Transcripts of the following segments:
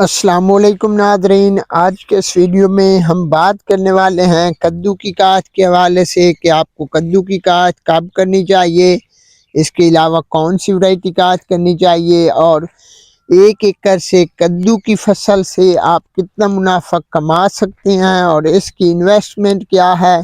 अस्सलामुअलैकुम नादरीन, आज के इस वीडियो में हम बात करने वाले हैं कद्दू की काश्त के हवाले से कि आपको कद्दू की काश्त कब करनी चाहिए, इसके अलावा कौन सी वैरायटी काश्त करनी चाहिए और 1 एकड़ से कद्दू की फसल से आप कितना मुनाफा कमा सकते हैं और इसकी इन्वेस्टमेंट क्या है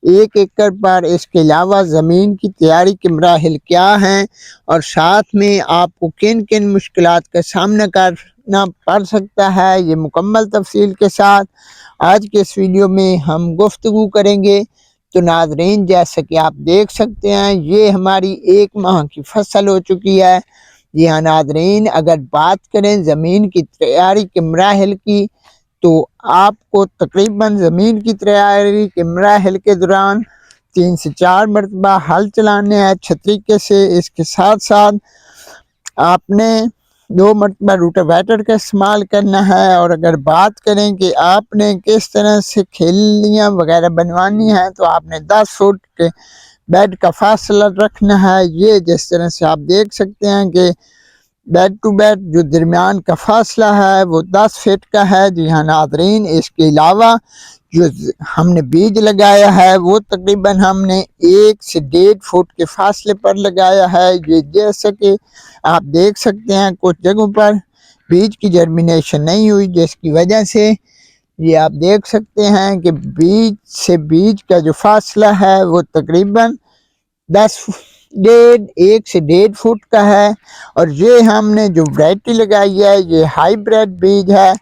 1 एकड़ पर। इसके अलावा ज़मीन की तैयारी के मराहिल क्या हैं और साथ में आपको किन किन मुश्किलात का सामना करना पड़ सकता है, ये मुकम्मल तफसील के साथ आज के इस वीडियो में हम गुफ्तगू करेंगे। तो नाज़रीन, जैसा कि आप देख सकते हैं, ये हमारी 1 माह की फसल हो चुकी है। जी हाँ नाज़रीन, अगर बात करें ज़मीन की तैयारी के मराहिल की, तो आपको तकरीबन ज़मीन की तैयारी के मराहिल के दौरान 3 से 4 मरतबा हल चलाने हैं अच्छे तरीके से। इसके साथ साथ आपने 2 मरतबा रोटावेटर का इस्तेमाल करना है। और अगर बात करें कि आपने किस तरह से खेलियाँ वगैरह बनवानी है, तो आपने 10 फुट के बेड का फासला रखना है। ये जिस तरह से आप देख सकते हैं कि बेड टू बेड जो दरमियान का फासला है वो 10 फीट का है। जी हाँ नाज़रीन, इसके अलावा जो हमने बीज लगाया है वो तकरीबन हमने 1 से 1.5 फुट के फासले पर लगाया है। ये जैसे कि आप देख सकते हैं, कुछ जगहों पर बीज की जर्मिनेशन नहीं हुई, जिसकी वजह से ये आप देख सकते हैं कि बीज से बीज का जो फासला है वो तकरीबन 1 से 1.5 फुट का है। और ये हमने जो वैरायटी लगाई है ये हाइब्रिड बीज है।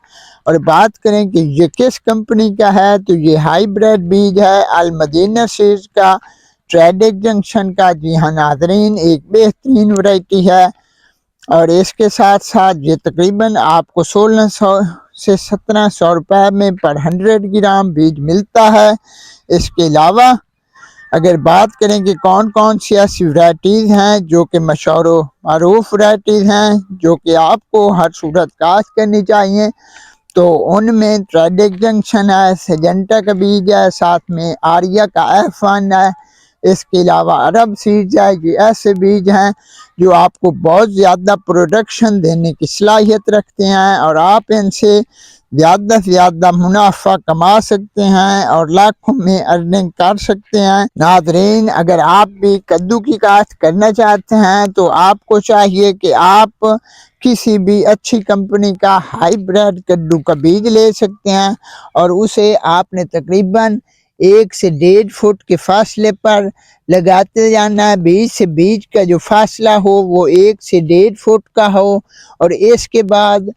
और बात करें कि ये किस कंपनी का है, तो ये हाइब्रिड बीज है अल मदीना सीड्स का, ट्रेडिक जंक्शन का। जी हाँ नाज़रीन, एक बेहतरीन वैरायटी है। और इसके साथ साथ ये तकरीबन आपको 1600 से 1700 रुपये में पर 100 ग्राम बीज मिलता है। इसके अलावा अगर बात करें कि कौन कौन सी ऐसी वैरायटीज़ हैं जो कि मशहूर मरूफ वैरायटीज़ हैं जो कि आपको हर सूरत काश्त करनी चाहिए, तो उनमें ट्रेडिक जंक्शन है, सिजेंटा का बीज है, साथ में आर्या का F1 है। इसके अलावा अरब सीड्स है। ये ऐसे बीज हैं जो आपको बहुत ज़्यादा प्रोडक्शन देने की सलाहियत रखते हैं और आप इनसे ज़्यादा से ज़्यादा मुनाफा कमा सकते हैं और लाखों में अर्निंग कर सकते हैं। नाज़रीन, अगर आप भी कद्दू की काश्त करना चाहते हैं तो आपको चाहिए कि आप किसी भी अच्छी कंपनी का हाइब्रिड कद्दू का बीज ले सकते हैं और उसे आपने तकरीबन 1 से 1.5 फुट के फासले पर लगाते जाना है। बीज से बीज का जो फासला हो वो 1 से 1.5 फुट का हो। और इसके बाद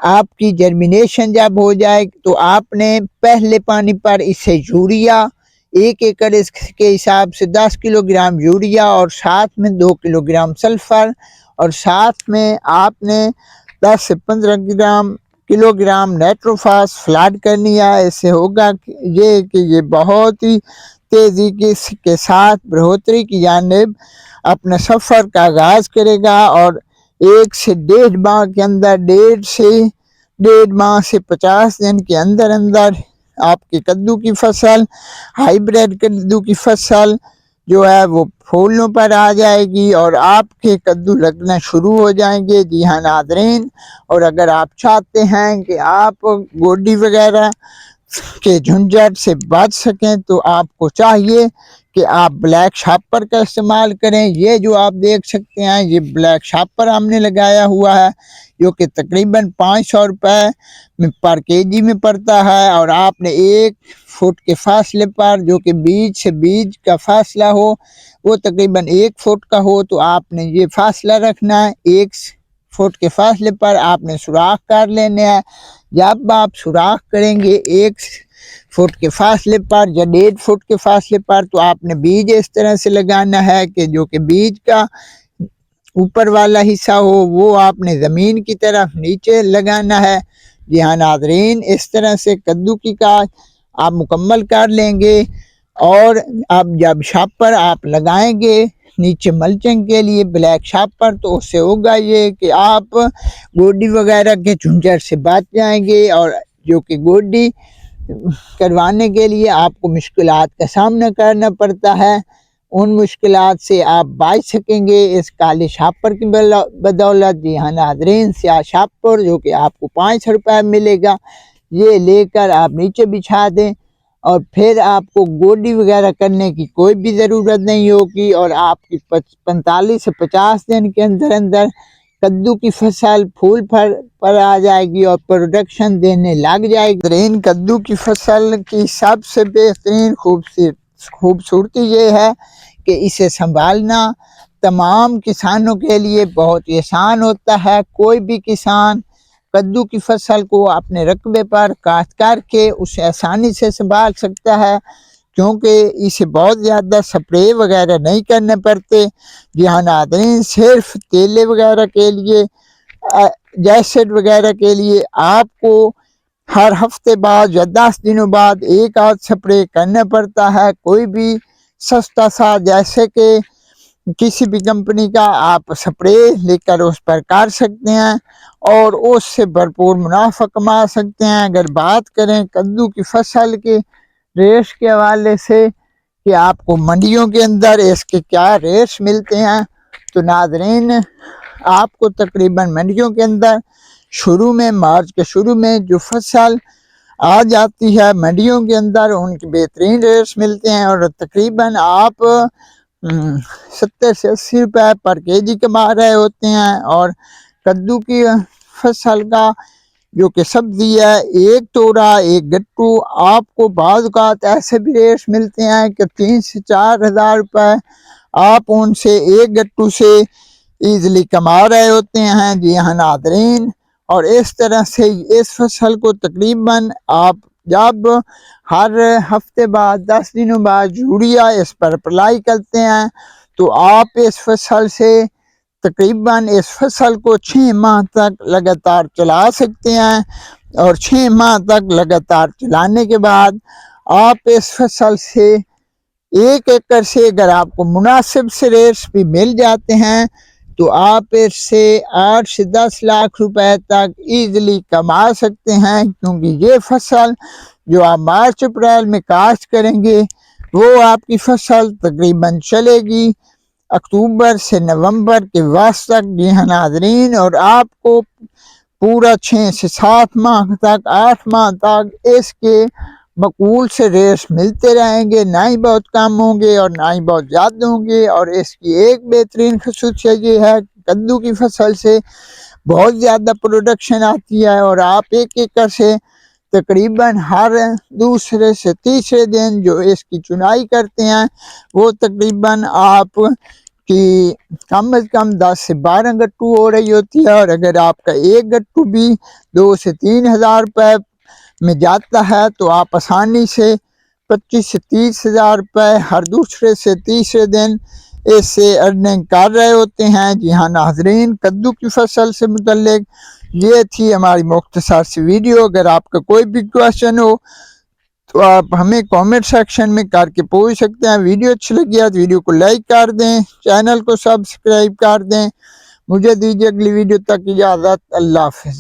आपकी जर्मिनेशन जब हो जाए तो आपने पहले पानी पर इसे यूरिया 1 एकड़ इसके हिसाब से 10 किलोग्राम यूरिया और साथ में 2 किलोग्राम सल्फर और साथ में आपने 10 से 15 किलोग्राम नाइट्रोफास फ्लड करनी है। इससे होगा ये कि ये बहुत ही तेज़ी के साथ बढ़ोतरी की जानिब अपने सफ़र का आगाज़ करेगा और 1 से 1.5 माह के अंदर 1.5 माह से 50 दिन के अंदर अंदर आपकी कद्दू की फसल, हाइब्रिड कद्दू की फसल जो है वो फूलों पर आ जाएगी और आपके कद्दू लगना शुरू हो जाएंगे। जी हाँ नाज़रीन, और अगर आप चाहते हैं कि आप गोडी वगैरह के झंझट से बच सकें तो आपको चाहिए कि आप ब्लैक शापर का इस्तेमाल करें। ये जो आप देख सकते हैं ये ब्लैक शापर हमने लगाया हुआ है जो कि तकरीबन 500 रुपये में पर केजी में पड़ता है। और आपने 1 फुट के फासले पर, जो कि बीज से बीज का फासला हो वो तकरीबन 1 फुट का हो, तो आपने ये फासला रखना है। 1 फुट के फासले पर आपने सुराख कर लेने हैं। जब आप सुराख करेंगे 1 फुट के फासले पर या 1.5 फुट के फासले पर, तो आपने बीज इस तरह से लगाना है कि जो कि बीज का ऊपर वाला हिस्सा हो वो आपने ज़मीन की तरफ नीचे लगाना है। जी हाँ नाज़रीन, इस तरह से कद्दू की काश्त आप मुकम्मल कर लेंगे। और अब जब शापर आप लगाएंगे नीचे मल्चिंग के लिए ब्लैक शापर, तो उससे होगा ये कि आप गोडी वगैरह के झुंझट से बच जाएंगे और जो कि गोडी करवाने के लिए आपको मुश्किलात का सामना करना पड़ता है। उन मुश्किलात से आप बच सकेंगे इस काले शापर की बदौलत। जी हाँ नाज़रीन, स्याह शापर जो कि आपको 5 रुपए मिलेगा, ये लेकर आप नीचे बिछा दें और फिर आपको गोडी वगैरह करने की कोई भी ज़रूरत नहीं होगी और आपकी 45 से 50 दिन के अंदर अंदर कद्दू की फसल फूल पर आ जाएगी और प्रोडक्शन देने लग जाएगी। इन कद्दू की फसल की सबसे बेहतरीन खूबसूरती ये है कि इसे संभालना तमाम किसानों के लिए बहुत आसान होता है। कोई भी किसान कद्दू की फसल को अपने रकबे पर काश्त करके उसे आसानी से संभाल सकता है, क्योंकि इसे बहुत ज़्यादा स्प्रे वगैरह नहीं करने पड़ते। जी हाँ नाज़रीन, सिर्फ केले वगैरह के लिए, जैसेट वगैरह के लिए आपको हर हफ्ते बाद या 10 दिनों बाद एक आध स्प्रे करना पड़ता है। कोई भी सस्ता सा जैसे कि किसी भी कंपनी का आप स्प्रे लेकर उस पर कर सकते हैं और उससे भरपूर मुनाफा कमा सकते हैं। अगर बात करें कद्दू की फसल के रेट्स के हवाले से कि आपको मंडियों के अंदर इसके क्या रेट्स मिलते हैं, तो नाज़रीन आपको तकरीबन मंडियों के अंदर शुरू में मार्च के शुरू में जो फसल आ जाती है मंडियों के अंदर उनके बेहतरीन रेट्स मिलते हैं और तकरीबन आप 70 से 80 रुपए पर केजी कमा रहे होते हैं। और कद्दू की फसल का जो कि सब्जी है, एक तोड़ा एक गट्टू, आपको बाज़ औक़ात ऐसे भी रेट्स मिलते हैं कि 3 से 4 हज़ार रुपये आप उनसे एक गट्टू से ईज़िली कमा रहे होते हैं। जी हाँ नाज़रीन, और इस तरह से इस फसल को तकरीबन आप जब हर हफ्ते बाद 10 दिनों बाद यूरिया इस पर अप्लाई करते हैं तो आप इस फसल से तकरीबन इस फसल को 6 माह तक लगातार चला सकते हैं और 6 माह तक लगातार चलाने के बाद आप इस फसल से 1 एकड़ से अगर आपको मुनासिब से रेट्स भी मिल जाते हैं तो आप इससे 8 से 10 लाख रुपए तक ईज़िली कमा सकते हैं, क्योंकि ये फसल जो आप मार्च अप्रैल में काश्त करेंगे वो आपकी फसल तकरीबन चलेगी अक्टूबर से नवंबर के वक्त तक। जी हाँ नाज़रीन, और आपको पूरा 6 से 7 माह तक 8 माह तक इसके मकबूल से रेट्स मिलते रहेंगे, ना ही बहुत कम होंगे और ना ही बहुत ज़्यादा होंगे। और इसकी एक बेहतरीन खसूसियत ये है कि कद्दू की फसल से बहुत ज़्यादा प्रोडक्शन आती है और आप एक एकड़ से तकरीबन हर दूसरे से तीसरे दिन जो इसकी चुनाई करते हैं वो तकरीबन आप कि कम से कम 10 से 12 गट्टू हो रही होती है। और अगर आपका एक गट्टू भी 2 से 3 हज़ार रुपये में जाता है तो आप आसानी से 25 से 30 हज़ार रुपये हर दूसरे से तीसरे दिन इससे अर्निंग कर रहे होते हैं। जी हाँ नाज़रीन, कद्दू की फसल से मुतल्लिक ये थी हमारी मुख्तसर सी वीडियो। अगर आपका कोई भी क्वेश्चन हो तो आप हमें कमेंट सेक्शन में करके पूछ सकते हैं। वीडियो अच्छी लगी है तो वीडियो को लाइक कर दें, चैनल को सब्सक्राइब कर दें। मुझे दीजिए अगली वीडियो तक इजाज़त। अल्लाह हाफ़िज़।